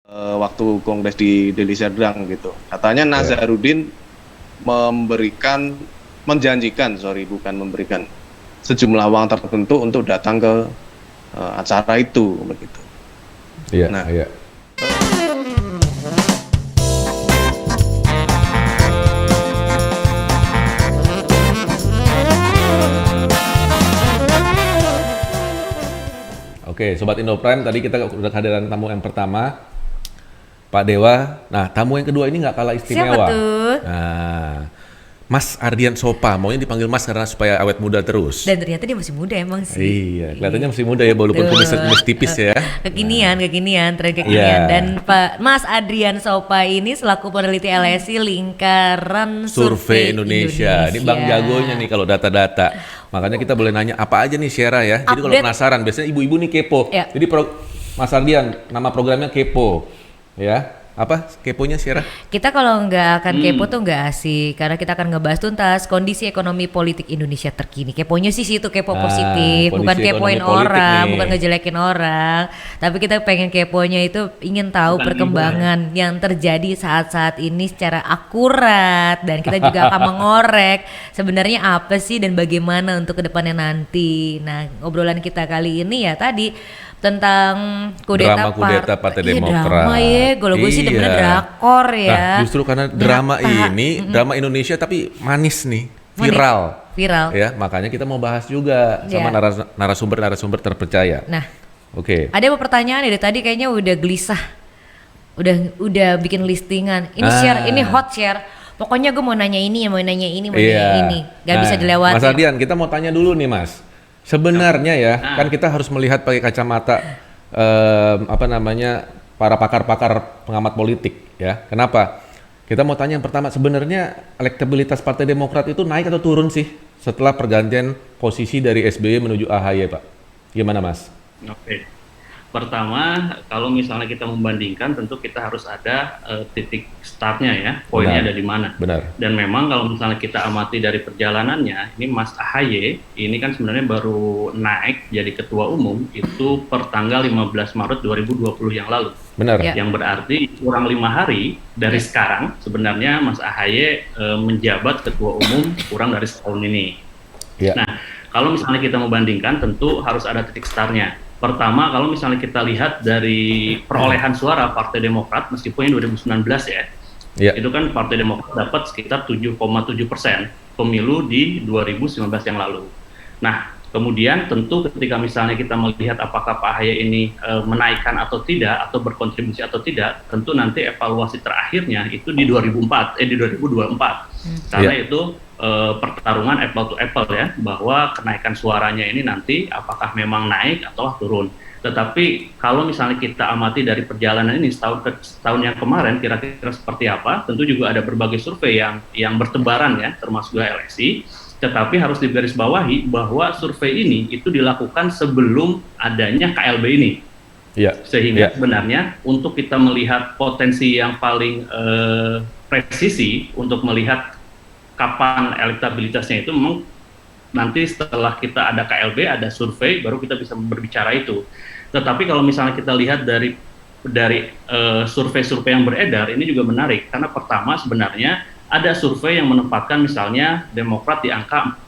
waktu kongres di Deli Serdang gitu. Katanya Nazarudin bukan memberikan sejumlah uang tertentu untuk datang ke acara itu begitu. Iya, Nah, iya. Oke, Sobat Indoprime, tadi kita udah kehadiran tamu yang pertama, Pak Dewa. Nah, tamu yang kedua ini nggak kalah istimewa. Siapa tuh? Nah, Mas Ardian Sopa, maunya dipanggil Mas karena supaya awet muda terus. Dan ternyata dia masih muda emang sih. Iya, kelihatannya masih muda ya, walaupun kumis tipis ya. Kekinian, tren kekinian. Iya. Dan Pak Mas Adrian Sopa ini selaku peneliti LSI Lingkaran Survei Indonesia. Ini Bang jagonya nih kalau data-data. Makanya kita boleh nanya apa aja nih Syera ya. Jadi kalau Update. penasaran, biasanya ibu-ibu nih kepo. Ya. Jadi Mas Ardian, nama programnya Kepo. Ya. Apa keponya Syera? Kita kalau nggak akan kepo tuh nggak asik, karena kita akan ngebahas tuntas kondisi ekonomi politik Indonesia terkini. Keponya sih situ kepo positif, bukan kondisi kepoin ekonomi politik orang, nih. bukan ngejelekin orang. Tapi kita pengen keponya itu ingin tahu Bukan perkembangan yang terjadi saat-saat ini secara akurat, dan kita juga akan mengorek sebenarnya apa sih dan bagaimana untuk kedepannya nanti. Nah, obrolan kita kali ini ya tadi tentang Drama kudeta Partai Demokrat. Drama ya, kalau gue sih Iya. demennya drakor ya. Nah, justru karena drama Nyata. ini, drama Indonesia tapi manis nih, Manis. Viral. Ya, makanya kita mau bahas juga sama Iya. narasumber terpercaya. Nah, Oke. ada beberapa pertanyaan dari tadi kayaknya udah gelisah. Udah bikin listingan. Ini share, ini hot share. Pokoknya gue mau nanya ini, mau nanya ini, mau nanya ini. Gak bisa dilewati. Mas Ardian, kita mau tanya dulu nih Mas. Sebenarnya ya, kan kita harus melihat pakai kacamata para pakar-pakar pengamat politik ya. Kenapa? Kita mau tanya yang pertama, sebenarnya elektabilitas Partai Demokrat itu naik atau turun sih setelah pergantian posisi dari SBY menuju AHY, Pak? Gimana Mas? Oke. Pertama, kalau misalnya kita membandingkan, tentu kita harus ada titik startnya ya, poinnya ada di mana. Benar. Dan memang kalau misalnya kita amati dari perjalanannya, ini Mas AHY, ini kan sebenarnya baru naik jadi ketua umum itu per tanggal 15 Maret 2020 yang lalu. Benar. Ya. Yang berarti kurang 5 hari dari sekarang, sebenarnya Mas AHY menjabat ketua umum kurang dari setahun ini. Ya. Nah, kalau misalnya kita membandingkan, tentu harus ada titik startnya. Pertama, kalau misalnya kita lihat dari perolehan suara Partai Demokrat, meskipun ini 2019 ya, Ya. itu kan Partai Demokrat dapat sekitar 7,7% pemilu di 2019 yang lalu. Nah, kemudian tentu ketika misalnya kita melihat apakah Pak AHY ini menaikkan atau tidak, atau berkontribusi atau tidak, tentu nanti evaluasi terakhirnya itu di 2024. Karena itu pertarungan apple to apple ya, bahwa kenaikan suaranya ini nanti apakah memang naik atau turun. Tetapi kalau misalnya kita amati dari perjalanan ini setahun yang kemarin kira-kira seperti apa, tentu juga ada berbagai survei yang bertebaran ya, termasuk juga LSI. Tetapi harus digarisbawahi bahwa survei ini itu dilakukan sebelum adanya KLB ini. Ya. Sehingga sebenarnya untuk kita melihat potensi yang paling presisi untuk melihat kapan elektabilitasnya itu memang nanti setelah kita ada KLB, ada survei, baru kita bisa berbicara itu. Tetapi kalau misalnya kita lihat dari survei-survei yang beredar, ini juga menarik. Karena pertama sebenarnya ada survei yang menempatkan misalnya Demokrat di angka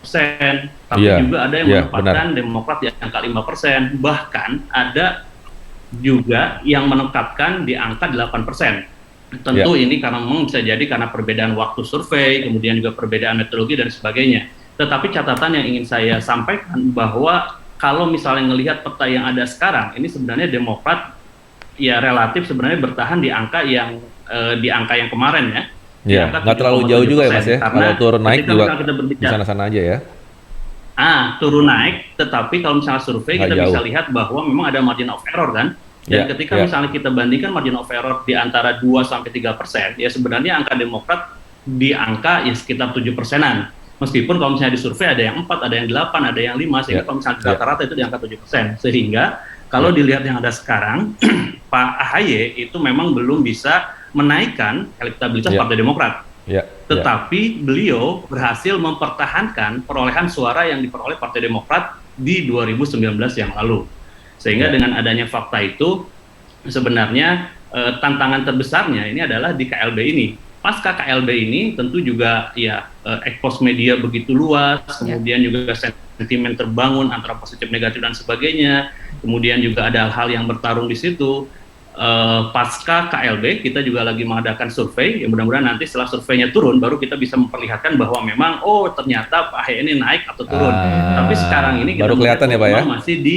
4%, tapi juga ada yang menempatkan Demokrat di angka 5%. Bahkan ada juga yang menempatkan di angka 8%. Tentu ini karena memang bisa jadi karena perbedaan waktu survei, kemudian juga perbedaan metodologi dan sebagainya. Tetapi catatan yang ingin saya sampaikan bahwa kalau misalnya melihat peta yang ada sekarang, ini sebenarnya Demokrat ya relatif sebenarnya bertahan di angka yang kemarin ya. Ya, nggak terlalu jauh juga ya Mas ya. Kalau turun naik juga di sana-sana aja ya. Turun naik, tetapi kalau misalnya survei kita bisa lihat bahwa memang ada margin of error kan. Dan ketika misalnya kita bandingkan margin of error di antara 2-3%, ya sebenarnya angka Demokrat di angka ya sekitar 7%-an. Meskipun kalau misalnya di survei ada yang 4, ada yang 8, ada yang 5, sehingga kalau misalnya rata-rata itu di angka 7%. Sehingga kalau dilihat yang ada sekarang, Pak AHY itu memang belum bisa menaikkan elektabilitas Partai Demokrat. Tetapi beliau berhasil mempertahankan perolehan suara yang diperoleh Partai Demokrat di 2019 yang lalu. Sehingga dengan adanya fakta itu, sebenarnya tantangan terbesarnya ini adalah di KLB ini. Pasca KLB ini tentu juga ya expose media begitu luas, kemudian juga sentimen terbangun antara positif negatif dan sebagainya. Kemudian juga ada hal yang bertarung di situ. Pasca KLB kita juga lagi mengadakan survei, ya mudah-mudahan nanti setelah surveinya turun baru kita bisa memperlihatkan bahwa memang ternyata Pak AHY ini naik atau turun. Tapi sekarang ini kita baru kelihatan ya Pak ya? Masih di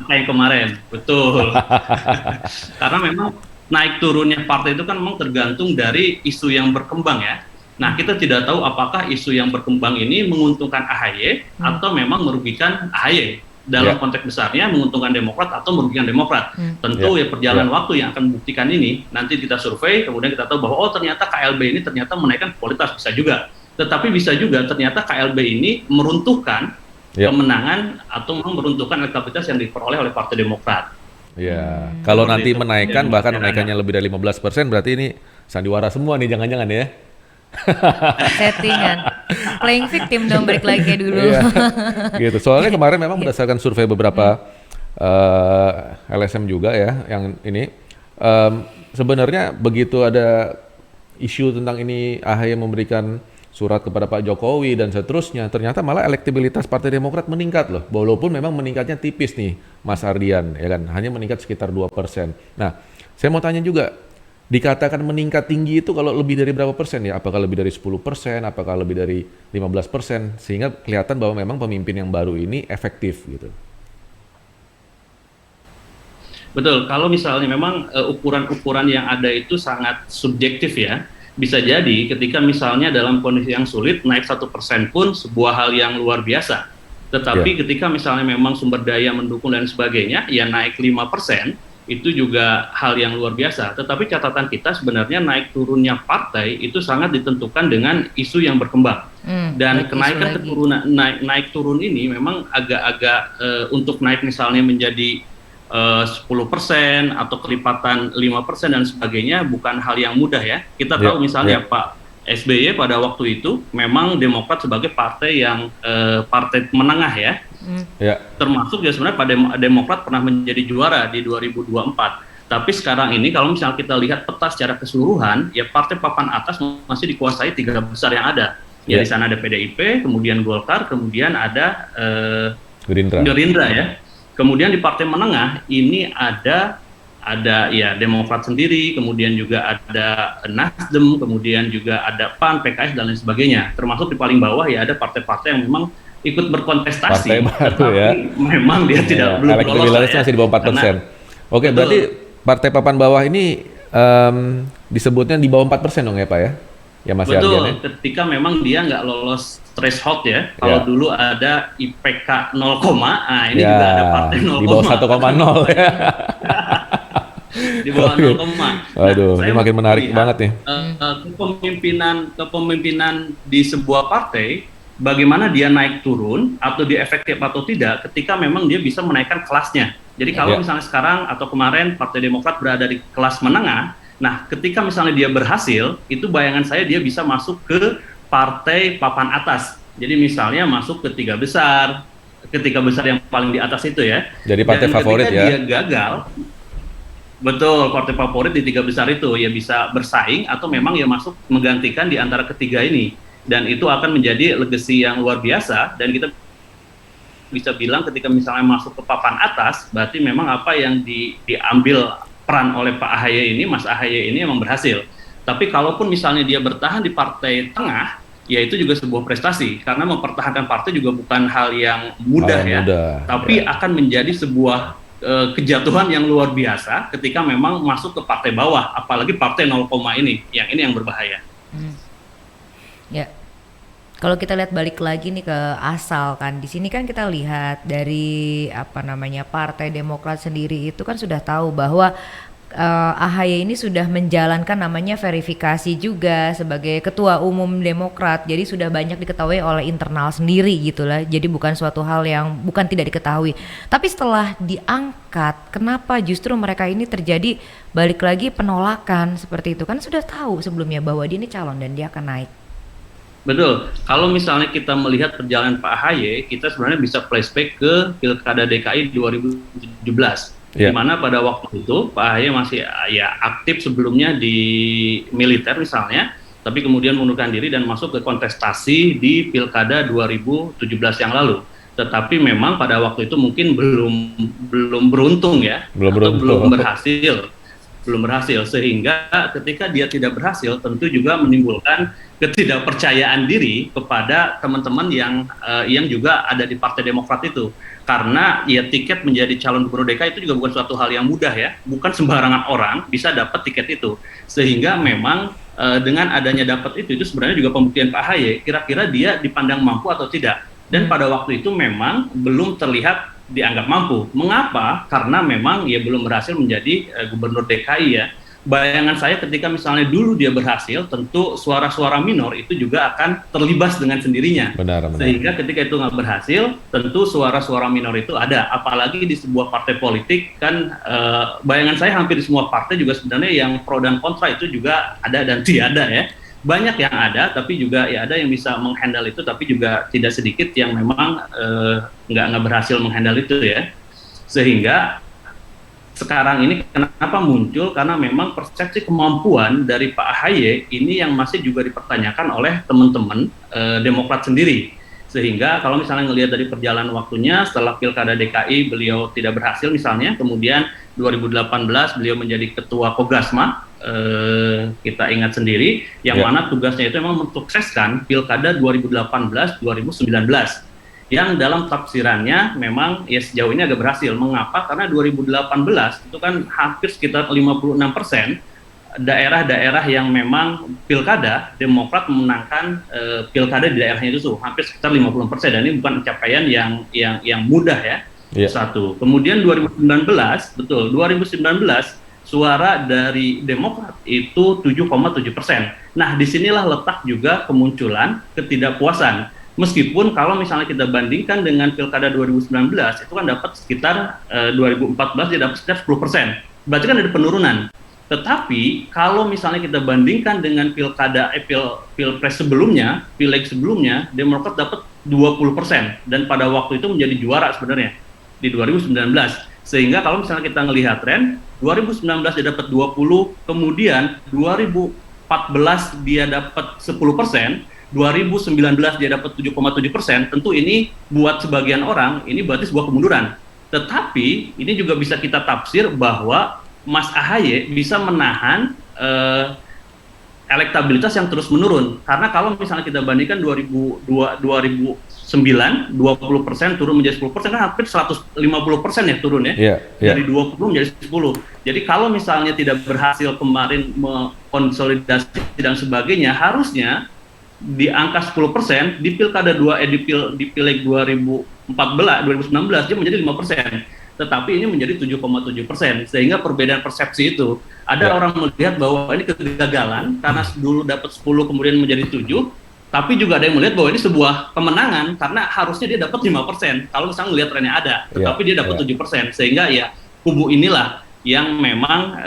yang kemarin, betul. Karena memang naik turunnya partai itu kan memang tergantung dari isu yang berkembang ya. Nah, kita tidak tahu apakah isu yang berkembang ini menguntungkan AHY atau memang merugikan AHY. Dalam konteks besarnya menguntungkan Demokrat atau merugikan Demokrat. Tentu ya perjalanan waktu yang akan membuktikan ini. Nanti kita survei, kemudian kita tahu bahwa ternyata KLB ini ternyata menaikkan kualitas, bisa juga. Tetapi bisa juga ternyata KLB ini meruntuhkan kemenangan atau meruntuhkan elektabilitas yang diperoleh oleh Partai Demokrat. Ya, kalau nanti menaikkan bahkan menaikkannya lebih dari 15%, berarti ini sandiwara semua nih, jangan-jangan ya. Settingan, playing victim dong, balik lagi kayak dulu. Iya, gitu. Soalnya kemarin memang berdasarkan survei beberapa LSM juga ya, yang ini sebenarnya begitu ada isu tentang ini AHY memberikan surat kepada Pak Jokowi dan seterusnya, ternyata malah elektabilitas Partai Demokrat meningkat loh, walaupun memang meningkatnya tipis nih, Mas Ardian, ya kan, hanya meningkat sekitar 2%. Nah, saya mau tanya juga, dikatakan meningkat tinggi itu kalau lebih dari berapa persen ya? Apakah lebih dari 10%, apakah lebih dari 15%, sehingga kelihatan bahwa memang pemimpin yang baru ini efektif gitu. Betul, kalau misalnya memang ukuran-ukuran yang ada itu sangat subjektif ya. Bisa jadi ketika misalnya dalam kondisi yang sulit naik 1% pun sebuah hal yang luar biasa. Tetapi ketika misalnya memang sumber daya mendukung dan sebagainya, ya naik 5% itu juga hal yang luar biasa. Tetapi catatan kita sebenarnya naik turunnya partai itu sangat ditentukan dengan isu yang berkembang. Dan kenaikan keturunan naik turun ini memang agak-agak untuk naik misalnya menjadi 10% atau kelipatan 5% dan sebagainya bukan hal yang mudah ya. Kita tahu misalnya Pak SBY pada waktu itu memang Demokrat sebagai partai yang partai menengah ya. Termasuk ya sebenarnya pada Demokrat pernah menjadi juara di 2024. Tapi sekarang ini kalau misalnya kita lihat peta secara keseluruhan, ya partai papan atas masih dikuasai 3 besar yang ada. Ya di sana ada PDIP, kemudian Golkar, kemudian ada Gerindra ya. Kemudian di partai menengah ini ada ya Demokrat sendiri, kemudian juga ada Nasdem, kemudian juga ada PAN, PKS dan lain sebagainya. Termasuk di paling bawah ya ada partai-partai yang memang ikut berkontestasi, tetapi memang dia tidak belum lolos. Elektabilitasnya masih di bawah 4%. Oke, berarti partai papan bawah ini disebutnya di bawah 4% dong ya Pak ya? Ya masih betul, ya? ketika memang dia nggak lolos threshold ya. Kalau dulu ada IPK 0, ini juga ada partai 0, di bawah 1,0 ya. Di bawah 0. Waduh, ini makin menarik banget nih. Kepemimpinan di sebuah partai, bagaimana dia naik turun atau dia efektif atau tidak ketika memang dia bisa menaikkan kelasnya. Jadi kalau misalnya sekarang atau kemarin Partai Demokrat berada di kelas menengah, nah ketika misalnya dia berhasil, itu bayangan saya dia bisa masuk ke partai papan atas. Jadi misalnya masuk ke 3 besar, ke 3 besar yang paling di atas itu ya. Jadi partai favorit ya. Ketika dia gagal, betul, partai favorit di 3 besar itu ya bisa bersaing atau memang ya masuk menggantikan di antara ketiga ini. Dan itu akan menjadi legacy yang luar biasa, dan kita bisa bilang ketika misalnya masuk ke papan atas, berarti memang apa yang diambil peran oleh Pak AHY ini, Mas AHY ini memang berhasil. Tapi kalaupun misalnya dia bertahan di partai tengah, ya itu juga sebuah prestasi, karena mempertahankan partai juga bukan hal yang mudah tapi akan menjadi sebuah kejatuhan yang luar biasa ketika memang masuk ke partai bawah, apalagi partai 0, ini yang berbahaya. Ya, kalau kita lihat balik lagi nih ke asal kan, di sini kan kita lihat dari Partai Demokrat sendiri itu kan sudah tahu bahwa AHY ini sudah menjalankan namanya verifikasi juga sebagai ketua umum Demokrat, jadi sudah banyak diketahui oleh internal sendiri gitulah, jadi bukan suatu hal yang bukan tidak diketahui. Tapi setelah diangkat, kenapa justru mereka ini terjadi balik lagi penolakan seperti itu? Kan sudah tahu sebelumnya bahwa dia ini calon dan dia akan naik. Betul, kalau misalnya kita melihat perjalanan Pak AHY, kita sebenarnya bisa flashback ke Pilkada DKI 2017. Iya. Di mana pada waktu itu Pak AHY masih ya aktif sebelumnya di militer misalnya, tapi kemudian mengundurkan diri dan masuk ke kontestasi di Pilkada 2017 yang lalu. Tetapi memang pada waktu itu mungkin belum beruntung ya, Belum atau beruntung. belum berhasil, sehingga ketika dia tidak berhasil tentu juga menimbulkan ketidakpercayaan diri kepada teman-teman yang juga ada di Partai Demokrat itu, karena ya tiket menjadi calon gubernur DKI itu juga bukan suatu hal yang mudah ya, bukan sembarangan orang bisa dapat tiket itu, sehingga memang dengan adanya dapat itu sebenarnya juga pembuktian Pak AHY kira-kira dia dipandang mampu atau tidak, dan pada waktu itu memang belum terlihat dianggap mampu. Mengapa? Karena memang ya belum berhasil menjadi gubernur DKI ya. Bayangan saya ketika misalnya dulu dia berhasil, tentu suara-suara minor itu juga akan terlibas dengan sendirinya. Benar. Sehingga ketika itu nggak berhasil, tentu suara-suara minor itu ada. Apalagi di sebuah partai politik kan, bayangan saya hampir di semua partai juga sebenarnya yang pro dan kontra itu juga ada dan tiada ya. Banyak yang ada, tapi juga ya ada yang bisa menghandle itu, tapi juga tidak sedikit yang memang nggak berhasil menghandle itu ya. Sehingga sekarang ini kenapa muncul, karena memang persepsi kemampuan dari Pak AHY ini yang masih juga dipertanyakan oleh teman-teman Demokrat sendiri. Sehingga kalau misalnya ngelihat dari perjalanan waktunya, setelah Pilkada DKI beliau tidak berhasil misalnya, kemudian 2018 beliau menjadi ketua Kogasma, kita ingat sendiri, yang mana tugasnya itu memang mensukseskan Pilkada 2018-2019. Yang dalam tafsirannya memang ya sejauh ini agak berhasil. Mengapa? Karena 2018 itu kan hampir sekitar 56% daerah-daerah yang memang pilkada Demokrat memenangkan pilkada di daerahnya itu hampir sekitar 50%, dan ini bukan pencapaian yang mudah ya. Satu. Kemudian 2019 suara dari Demokrat itu 7,7%. Nah, disinilah letak juga kemunculan ketidakpuasan. Meskipun kalau misalnya kita bandingkan dengan Pilkada 2019, itu kan dapat sekitar 2014 dia dapat sekitar 10%. Berarti kan ada penurunan. Tetapi kalau misalnya kita bandingkan dengan Pilpres sebelumnya, Pileg sebelumnya, Demokrat dapat 20%, dan pada waktu itu menjadi juara sebenarnya di 2019. Sehingga kalau misalnya kita ngelihat tren, 2019 dia dapat 20, kemudian 2014 dia dapat 10%, 2019 dia dapat 7,7%, tentu ini buat sebagian orang ini berarti sebuah kemunduran. Tetapi ini juga bisa kita tafsir bahwa Mas AHY bisa menahan elektabilitas yang terus menurun. Karena kalau misalnya kita bandingkan 2009, 20% turun menjadi 10%, kan hampir 150% ya turun ya. Dari 20 menjadi 10. Jadi kalau misalnya tidak berhasil kemarin mengkonsolidasi dan sebagainya, harusnya di angka 10%, di Pilkada di Pileg 2019 dia menjadi 5%, tetapi ini menjadi 7,7%, sehingga perbedaan persepsi itu ada orang melihat bahwa ini kegagalan karena dulu dapat 10 kemudian menjadi 7, tapi juga ada yang melihat bahwa ini sebuah kemenangan karena harusnya dia dapat 5%, kalau misalnya melihat trennya ada, tetapi dia dapat 7%, sehingga ya kubu inilah yang memang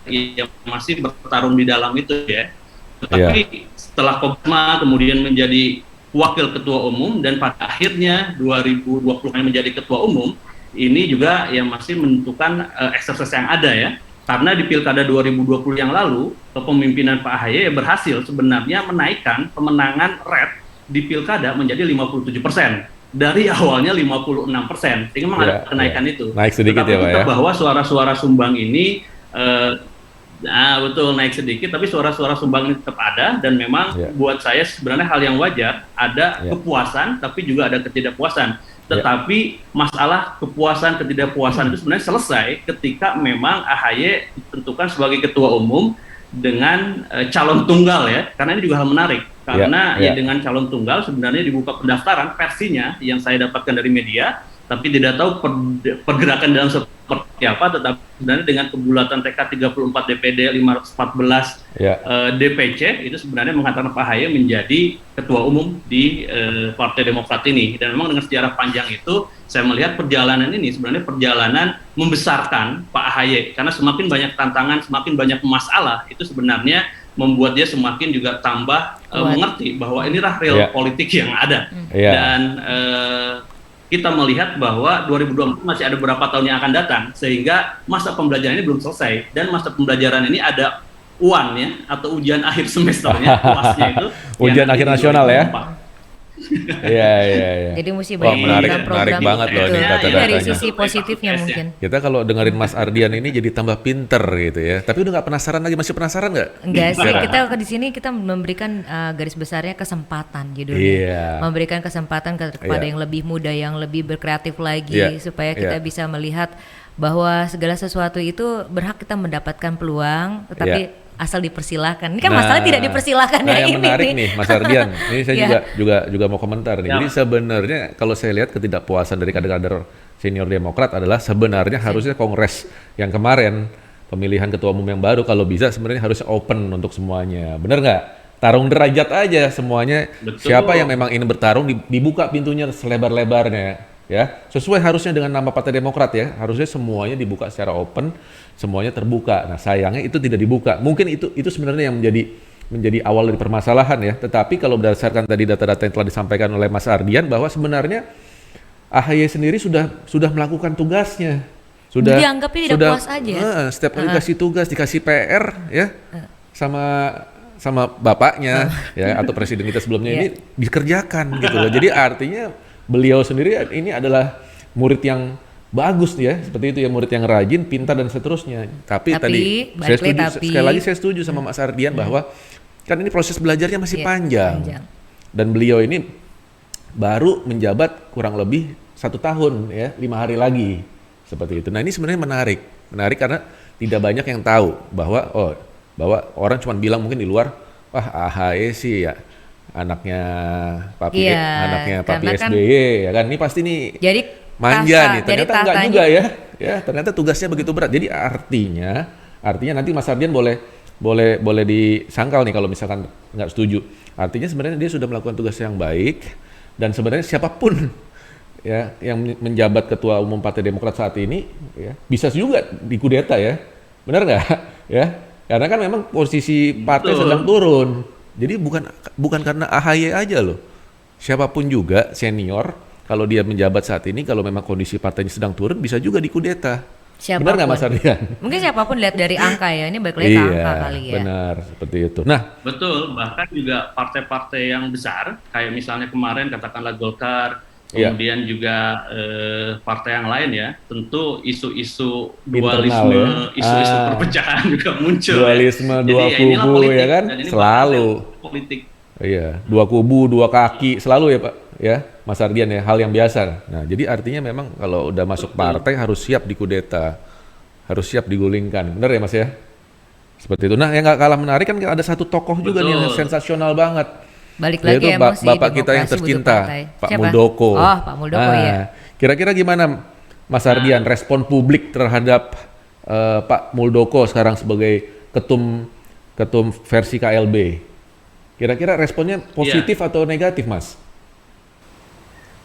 yang masih bertarung di dalam itu ya. Tetapi setelah Kogasma kemudian menjadi wakil ketua umum, dan pada akhirnya 2020 menjadi ketua umum, ini juga yang masih menentukan eksersis yang ada ya. Karena di Pilkada 2020 yang lalu, kepemimpinan Pak AHY berhasil sebenarnya menaikkan kemenangan red di Pilkada menjadi 57%. Dari awalnya 56%, sehingga memang ada kenaikan itu. Naik sedikit. Tetapi ya Pak ya. bahwa suara-suara sumbang ini betul naik sedikit, tapi suara-suara sumbang ini tetap ada, dan memang buat saya sebenarnya hal yang wajar, ada kepuasan tapi juga ada ketidakpuasan. Tetapi masalah kepuasan ketidakpuasan itu sebenarnya selesai ketika memang AHY ditentukan sebagai ketua umum dengan calon tunggal ya, karena ini juga hal menarik, karena dengan calon tunggal sebenarnya dibuka pendaftaran versinya yang saya dapatkan dari media, tapi tidak tahu pergerakan dalam seperti apa, tetapi sebenarnya dengan kebulatan TK 34 DPD 514 DPC itu sebenarnya menghantarkan Pak AHY menjadi ketua umum di Partai Demokrat ini. Dan memang dengan sejarah panjang itu saya melihat perjalanan ini sebenarnya perjalanan membesarkan Pak AHY, karena semakin banyak tantangan, semakin banyak masalah, itu sebenarnya membuat dia semakin juga tambah mengerti bahwa inilah real politik yang ada. Dan kita melihat bahwa 2024 masih ada beberapa tahun yang akan datang, sehingga masa pembelajaran ini belum selesai, dan masa pembelajaran ini ada UAN ya, atau ujian akhir semesternya, UASnya itu Ujian yang akhir nanti di nasional ya? 2024. Iya, iya, iya. Jadi mesti Wah, banyak menarik program-program banget loh ini Betul. Ini dari data-datanya. sisi positifnya mungkin. Kita kalau dengerin Mas Ardian ini jadi tambah pinter gitu ya. Tapi udah nggak penasaran lagi, masih penasaran nggak? Enggak sih, Sekarang? kita di sini kita memberikan garis besarnya kesempatan judulnya. Iya. Memberikan kesempatan kepada Iya. yang lebih muda, yang lebih berkreatif lagi, Iya. supaya kita Iya. bisa melihat bahwa segala sesuatu itu berhak kita mendapatkan peluang, tetapi Iya. asal dipersilahkan. Ini kan masalah tidak dipersilahkan nah ya yang ini menarik nih. nih Mas Ardian, ini saya Ya. juga mau komentar nih. Ya. Jadi sebenarnya kalau saya lihat ketidakpuasan dari kader-kader senior Demokrat adalah sebenarnya harusnya Kongres yang kemarin pemilihan ketua umum yang baru kalau bisa sebenarnya harusnya open untuk semuanya. Bener nggak? Tarung derajat aja semuanya. Betul. Siapa yang memang ingin bertarung dibuka pintunya selebar-lebarnya. Ya, sesuai harusnya dengan nama Partai Demokrat ya, harusnya semuanya dibuka secara open, semuanya terbuka. Nah, sayangnya itu tidak dibuka. Mungkin itu sebenarnya yang menjadi awal dari permasalahan ya. Tetapi kalau berdasarkan tadi data-data yang telah disampaikan oleh Mas Ardian bahwa sebenarnya AHY sendiri sudah melakukan tugasnya. Sudah Dianggapnya tidak puas aja. Setiap kali dikasih tugas, dikasih PR ya, sama bapaknya ya atau presiden kita sebelumnya Iya. ini dikerjakan gitu loh. Jadi artinya beliau sendiri ini adalah murid yang bagus ya, seperti itu ya, murid yang rajin, pintar dan seterusnya. Tapi tadi saya setuju, sekali lagi saya setuju sama Mas Ardian bahwa kan ini proses belajarnya masih Iya, panjang. Dan beliau ini baru menjabat kurang lebih 1 tahun ya, 5 hari lagi seperti itu. Nah ini sebenarnya menarik karena tidak banyak yang tahu bahwa orang cuma bilang mungkin di luar, wah AHY sih ya anaknya Papi Iya, anaknya Papi karena kan- SBY ya kan, ini pasti nih Jadi manja nih, jadi ternyata enggak tatanya- juga ya ternyata tugasnya begitu berat. Jadi artinya nanti Mas Ardian boleh disangkal nih kalau misalkan nggak setuju. Artinya sebenarnya dia sudah melakukan tugas yang baik, dan sebenarnya siapapun ya yang menjabat ketua umum Partai Demokrat saat ini ya bisa juga dikudeta ya, benar nggak ya? Karena kan memang posisi partai Betul. sedang turun. Jadi bukan karena AHY aja loh. Siapapun juga senior kalau dia menjabat saat ini, kalau memang kondisi partainya sedang turun, bisa juga dikudeta. Siapapun. Benar nggak Mas Ardian? Mungkin siapapun lihat dari angka ya, ini balik lagi ke angka kali ya. Benar seperti itu. Nah, Betul, bahkan juga partai-partai yang besar, kayak misalnya kemarin katakanlah Golkar, Iya. kemudian juga partai yang lain ya, tentu isu-isu Internal dualisme, ya. isu-isu perpecahan juga muncul. dualisme ya. dua Jadi ya inilah kubu politik, ya kan, dan ini selalu. politik. Iya, 2 kubu, 2 kaki, selalu ya Pak, ya Mas Ardian ya, hal yang biasa. Nah, jadi artinya memang kalau udah masuk partai harus siap dikudeta, harus siap digulingkan, benar ya Mas ya? Seperti itu. Nah, yang nggak kalah menarik kan ada satu tokoh juga nih yang Betul. sensasional banget. Balik Yaitu lagi emosi Bapak kita yang demokrasi butuh tercinta, partai. Pak Siapa? Muldoko. Oh, Pak Muldoko Nah, ya. Kira-kira gimana Mas Ardian respon publik terhadap Pak Muldoko sekarang sebagai ketum versi KLB? Kira-kira responnya positif atau negatif, Mas?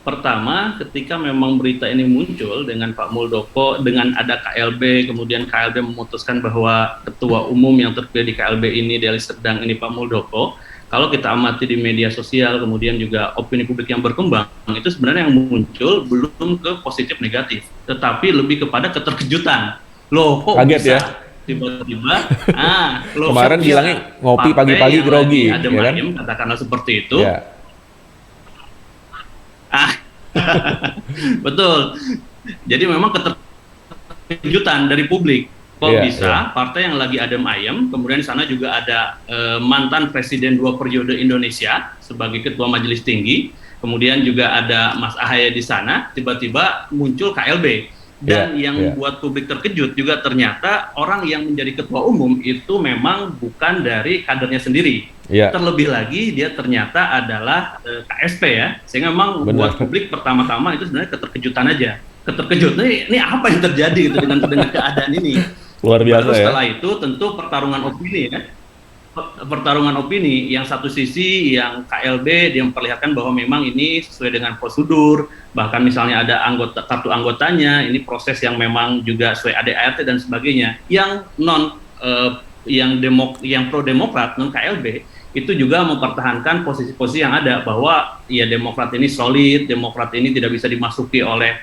Pertama, ketika memang berita ini muncul dengan Pak Muldoko, dengan ada KLB, kemudian KLB memutuskan bahwa ketua umum yang terpilih di KLB ini, Deli Serdang ini Pak Muldoko, kalau kita amati di media sosial, kemudian juga opini publik yang berkembang, itu sebenarnya yang muncul belum ke positif negatif, tetapi lebih kepada keterkejutan. Loh, kok Kaget bisa ya? tiba-tiba, loh, Kemarin kok bisa bilangnya ngopi partai pagi-pagi yang grogi, lagi adem ya kan? ayem, katakanlah seperti itu. Ya. Betul. Jadi memang keterkejutan dari publik. Kok Iya, bisa iya. partai yang lagi adem ayem, kemudian di sana juga ada mantan presiden 2 periode Indonesia sebagai ketua majelis tinggi, kemudian juga ada Mas Ahaye di sana, tiba-tiba muncul KLB. Dan Iya, yang iya. buat publik terkejut juga ternyata orang yang menjadi ketua umum itu memang bukan dari kadernya sendiri. Iya. Terlebih lagi dia ternyata adalah KSP ya, sehingga memang Benar. buat publik pertama-tama itu sebenarnya keterkejutan aja. Keterkejut, ini apa yang terjadi gitu dengan keadaan ini. Luar biasa Baru ya. setelah itu tentu pertarungan opini ya. Pertarungan opini yang satu sisi yang KLB dia memperlihatkan bahwa memang ini sesuai dengan prosedur, bahkan misalnya ada kartu anggotanya, ini proses yang memang juga sesuai ADART dan sebagainya. Yang non yang pro Demokrat non KLB itu juga mempertahankan posisi-posisi yang ada, bahwa ya Demokrat ini solid, Demokrat ini tidak bisa dimasuki oleh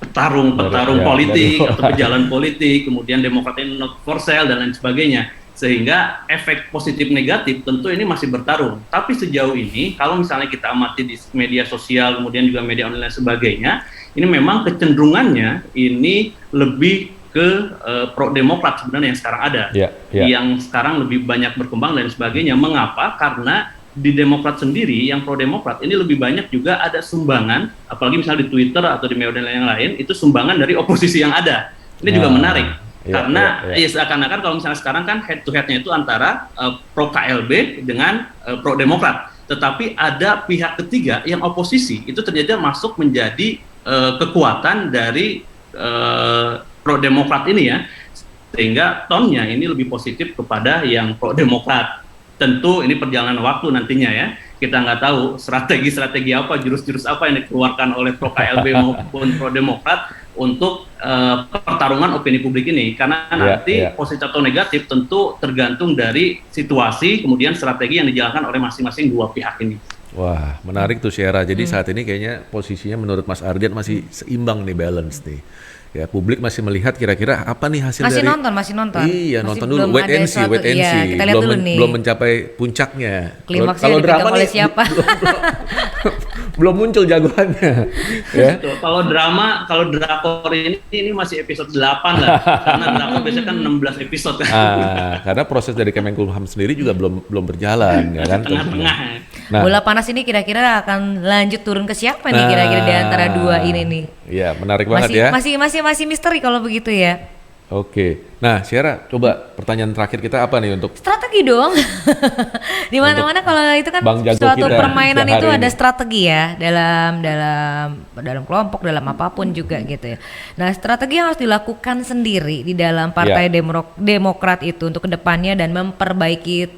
petarung politik atau pejalan politik, kemudian Demokrat ini not for sale dan lain sebagainya, sehingga efek positif negatif tentu ini masih bertarung. Tapi sejauh ini kalau misalnya kita amati di media sosial kemudian juga media online dan sebagainya, ini memang kecenderungannya ini lebih ke pro Demokrat sebenarnya yang sekarang ada, yang sekarang lebih banyak berkembang dan sebagainya. Mengapa? Karena di Demokrat sendiri yang pro Demokrat ini lebih banyak juga ada sumbangan, apalagi misalnya di Twitter atau di media yang lain, itu sumbangan dari oposisi yang ada. Ini juga menarik karena seakan-akan kalau misalnya sekarang kan head to headnya itu antara pro KLB dengan pro Demokrat, tetapi ada pihak ketiga yang oposisi itu ternyata masuk menjadi kekuatan dari pro Demokrat ini ya, sehingga tonnya ini lebih positif kepada yang pro Demokrat. Tentu ini perjalanan waktu nantinya ya, kita nggak tahu strategi apa, jurus-jurus apa yang dikeluarkan oleh pro KLB maupun pro Demokrat untuk pertarungan opini publik ini, karena nanti positif atau negatif tentu tergantung dari situasi kemudian strategi yang dijalankan oleh masing-masing dua pihak ini. Wah, menarik tuh Syera. Jadi saat ini kayaknya posisinya menurut Mas Ardian masih seimbang nih, balance nih. Ya, publik masih melihat kira-kira apa nih hasil masih dari... Masih nonton. Iya, masih nonton dulu. Wait and see. Ya, kita lihat dulu nih. Belum mencapai puncaknya. Klimaksnya dipegang oleh siapa? Belum muncul jagoannya. Ya. Kalau drakor ini masih episode 8 lah. Karena drakor biasanya kan 16 episode kan. Karena proses dari Kemenkumham sendiri juga belum berjalan ya kan. Tengah-tengah. Nah, bola panas ini kira-kira akan lanjut turun ke siapa nih kira-kira di antara dua ini nih? Iya, menarik banget ya. Masih misteri kalau begitu ya. Oke. Nah, Syera, coba pertanyaan terakhir kita apa nih untuk strategi dong. Di mana-mana kalau itu kan suatu permainan itu ada strategi ya, dalam kelompok, dalam apapun juga gitu ya. Nah, strategi yang harus dilakukan sendiri di dalam Partai Demokrat itu untuk kedepannya dan memperbaiki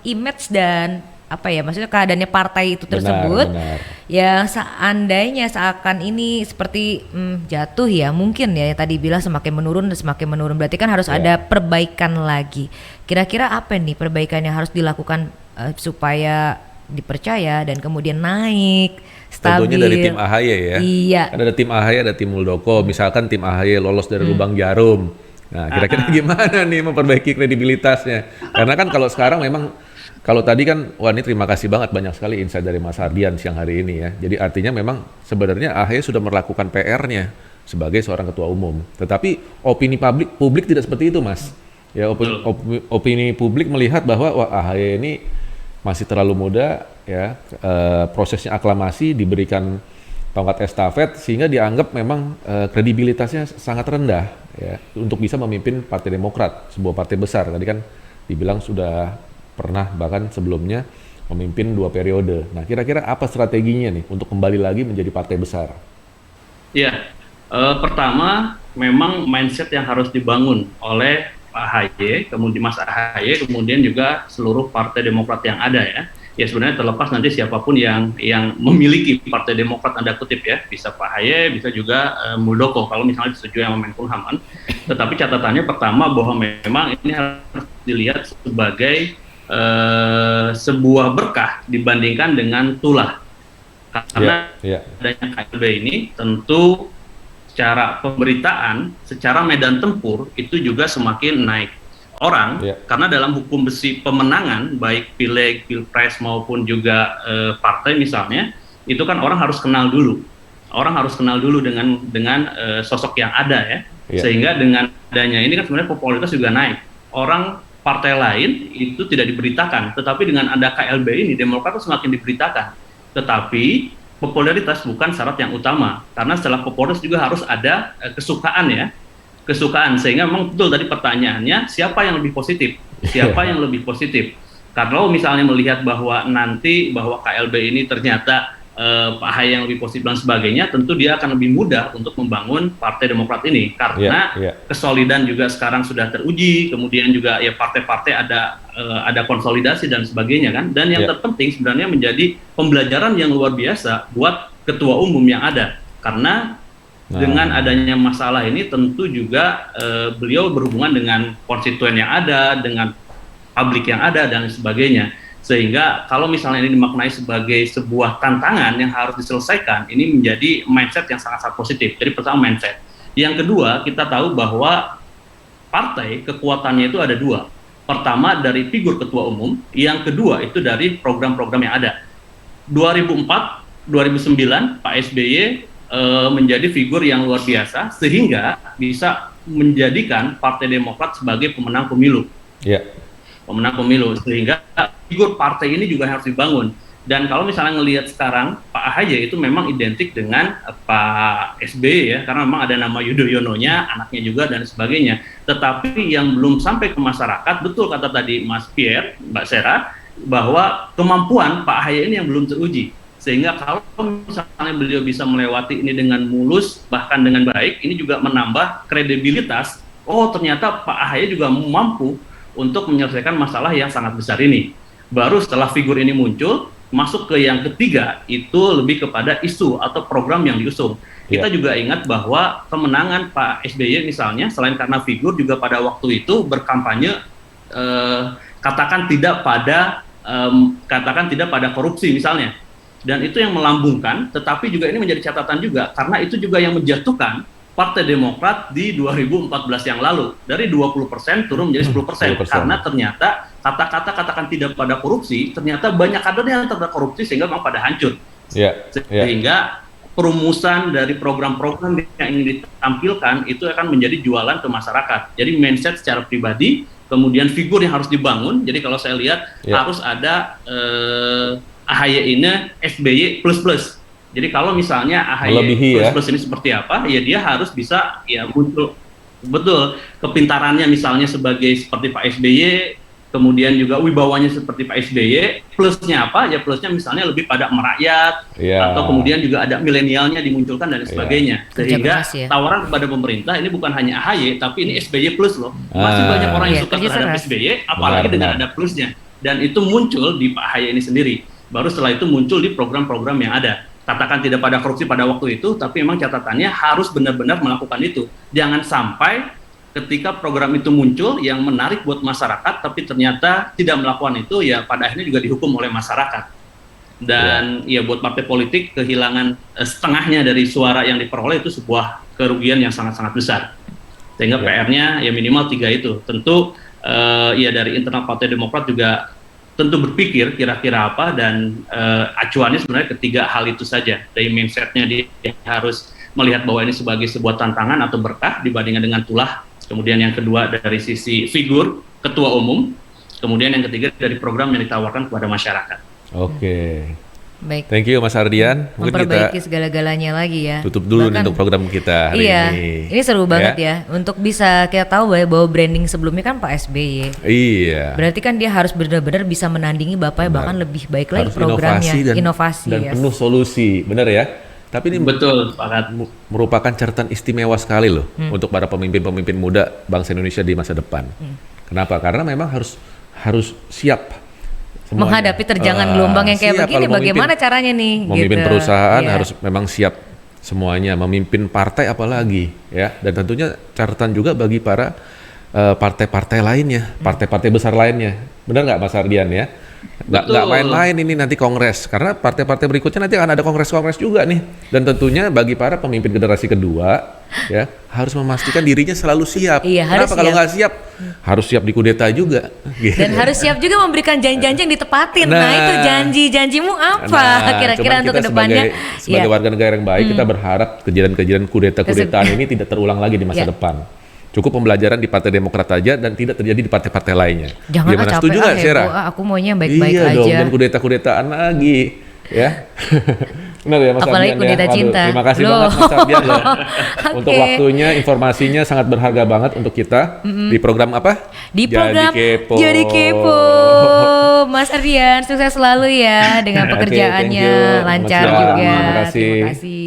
image dan maksudnya keadaannya partai itu tersebut. Benar. Ya seandainya seakan ini seperti jatuh ya, mungkin ya tadi bilang semakin menurun, berarti kan harus ada perbaikan lagi. Kira-kira apa nih perbaikan yang harus dilakukan supaya dipercaya dan kemudian naik stabil? Tentunya dari tim AHY ya. Iya. Ada tim AHY, ada tim Muldoko. Misalkan tim AHY lolos dari lubang jarum. Nah, kira-kira gimana nih memperbaiki kredibilitasnya? Karena kan kalau sekarang memang, kalau tadi kan, ini terima kasih banget banyak sekali insight dari Mas Ardian siang hari ini ya. Jadi artinya memang sebenarnya AHY sudah melakukan PR-nya sebagai seorang ketua umum. Tetapi opini publik tidak seperti itu, Mas. Ya, opini publik melihat bahwa AHY ini masih terlalu muda ya, prosesnya aklamasi, diberikan tongkat estafet sehingga dianggap memang kredibilitasnya sangat rendah ya untuk bisa memimpin Partai Demokrat, sebuah partai besar. Tadi kan dibilang sudah pernah bahkan sebelumnya memimpin 2 periode. Nah, kira-kira apa strateginya nih untuk kembali lagi menjadi partai besar? Ya, pertama memang mindset yang harus dibangun oleh Pak AHY, kemudian Mas AHY, kemudian juga seluruh Partai Demokrat yang ada ya. Ya sebenarnya terlepas nanti siapapun yang memiliki Partai Demokrat tanda kutip ya, bisa Pak AHY, bisa juga Muldoko kalau misalnya disetujui sama Menkumham. Tetapi catatannya pertama bahwa memang ini harus dilihat sebagai sebuah berkah dibandingkan dengan tulah. Karena adanya KLB ini tentu secara pemberitaan, secara medan tempur itu juga semakin naik. Orang, karena dalam hukum besi pemenangan, baik pileg, pilpres maupun juga partai misalnya, itu kan orang harus kenal dulu. Orang harus kenal dulu dengan sosok yang ada ya. Sehingga dengan adanya ini kan sebenarnya popularitas juga naik. Orang partai lain itu tidak diberitakan, tetapi dengan ada KLB ini, Demokrat itu semakin diberitakan. Tetapi popularitas bukan syarat yang utama, karena setelah popularitas juga harus ada kesukaan ya. Kesukaan, sehingga memang betul tadi pertanyaannya siapa yang lebih positif, siapa yang lebih positif. Kalau misalnya melihat bahwa KLB ini ternyata Pak AHY yang lebih positif dan sebagainya, tentu dia akan lebih mudah untuk membangun Partai Demokrat ini karena kesolidan juga sekarang sudah teruji, kemudian juga ya partai-partai ada konsolidasi dan sebagainya kan. Dan yang terpenting sebenarnya menjadi pembelajaran yang luar biasa buat ketua umum yang ada, karena Dengan adanya masalah ini tentu juga beliau berhubungan dengan konstituen yang ada, dengan publik yang ada dan sebagainya. Sehingga kalau misalnya ini dimaknai sebagai sebuah tantangan yang harus diselesaikan, ini menjadi mindset yang sangat-sangat positif. Jadi pertama mindset. Yang kedua, kita tahu bahwa partai kekuatannya itu ada dua. Pertama dari figur ketua umum, yang kedua itu dari program-program yang ada. 2004, 2009 Pak SBY menjadi figur yang luar biasa sehingga bisa menjadikan Partai Demokrat sebagai pemenang pemilu. Pemenang pemilu, sehingga figur partai ini juga harus dibangun. Dan kalau misalnya ngelihat sekarang Pak AHY itu memang identik dengan Pak SBY ya, karena memang ada nama Yudhoyononya, anaknya juga dan sebagainya. Tetapi yang belum sampai ke masyarakat, betul kata tadi Mas Pierre, Mbak Sera, bahwa kemampuan Pak AHY ini yang belum teruji. Sehingga kalau misalnya beliau bisa melewati ini dengan mulus, bahkan dengan baik, ini juga menambah kredibilitas, oh ternyata Pak AHY juga mampu untuk menyelesaikan masalah yang sangat besar ini. Baru setelah figur ini muncul, masuk ke yang ketiga, itu lebih kepada isu atau program yang diusung. Kita juga ingat bahwa kemenangan Pak SBY misalnya, selain karena figur, juga pada waktu itu berkampanye, katakan tidak pada korupsi misalnya. Dan itu yang melambungkan, tetapi juga ini menjadi catatan juga, karena itu juga yang menjatuhkan Partai Demokrat di 2014 yang lalu. Dari 20% turun menjadi 10%. Karena ternyata kata-kata katakan tidak pada korupsi, ternyata banyak kader yang terkena korupsi sehingga memang pada hancur. Sehingga perumusan dari program-program yang ingin ditampilkan itu akan menjadi jualan ke masyarakat. Jadi mindset secara pribadi, kemudian figur yang harus dibangun. Jadi kalau saya lihat harus ada AHY ini SBY plus. Jadi kalau misalnya AHY plus ini seperti apa, ya dia harus bisa ya muncul betul kepintarannya misalnya seperti Pak SBY, kemudian juga wibawanya seperti Pak SBY. Plusnya apa? Ya plusnya misalnya lebih pada merakyat, atau kemudian juga ada milenialnya dimunculkan dan sebagainya. Sehingga tawaran kepada pemerintah ini bukan hanya AHY, tapi ini SBY plus loh. Masih banyak orang yang suka terhadap SBY, apalagi dengan ada plusnya. Dan itu muncul di Pak AHY ini sendiri. Baru setelah itu muncul di program-program yang ada. Katakan tidak pada korupsi pada waktu itu, tapi memang catatannya harus benar-benar melakukan itu. Jangan sampai ketika program itu muncul yang menarik buat masyarakat, tapi ternyata tidak melakukan itu, ya pada akhirnya juga dihukum oleh masyarakat. Dan ya buat partai politik kehilangan setengahnya dari suara yang diperoleh itu sebuah kerugian yang sangat-sangat besar. Sehingga PR-nya ya minimal 3 itu. Tentu ya dari internal Partai Demokrat juga tentu berpikir kira-kira apa, dan acuannya sebenarnya ketiga hal itu saja. Dari mindsetnya dia harus melihat bahwa ini sebagai sebuah tantangan atau berkah dibandingkan dengan tulah. Kemudian yang kedua dari sisi figur ketua umum. Kemudian yang ketiga dari program yang ditawarkan kepada masyarakat. Baik. Thank you Mas Ardian. Memperbaiki segala-galanya lagi ya. Tutup dulu untuk program kita hari ini. Ini seru banget ya. Untuk bisa kita tahu bahwa branding sebelumnya kan Pak SBY. Berarti kan dia harus benar-benar bisa menandingi bapaknya, bahkan lebih baik lagi programnya. Inovasi dan penuh solusi, benar ya. Tapi ini betul, Pak. Merupakan catatan istimewa sekali loh untuk para pemimpin-pemimpin muda bangsa Indonesia di masa depan. Kenapa? Karena memang harus siap semuanya. Menghadapi terjangan gelombang yang kayak begini, bagaimana caranya nih? Memimpin perusahaan harus memang siap semuanya, memimpin partai apalagi ya, dan tentunya catatan juga bagi para partai-partai lainnya, partai-partai besar lainnya, benar nggak Mas Ardian ya? Nggak main-main ini nanti kongres, karena partai-partai berikutnya nanti akan ada kongres-kongres juga nih, dan tentunya bagi para pemimpin generasi kedua ya harus memastikan dirinya selalu siap. Kenapa kalau nggak siap? Harus siap dikudeta juga. Dan harus siap juga memberikan janji-janji yang ditepatin. Nah itu janji-janjimu apa kira-kira untuk kedepannya? Sebagai warga negara yang baik, kita berharap kejadian-kejadian kudeta-kudetaan ini tidak terulang lagi di masa depan. Cukup pembelajaran di Partai Demokrat aja dan tidak terjadi di partai-partai lainnya. Jangan setuju nggak, Sera? Aku maunya yang baik-baik aja. Iya dong, dan kudeta-kudetaan lagi, ya. Benar ya Mas Apalagi Ardian kudeta ya? cinta. Terima kasih banget Mas Ardian loh. Untuk waktunya, informasinya sangat berharga banget untuk kita. Di program apa? Di program Jadi Kepo. Mas Ardian, sukses selalu ya dengan pekerjaannya, lancar juga. Terima kasih. Terima kasih.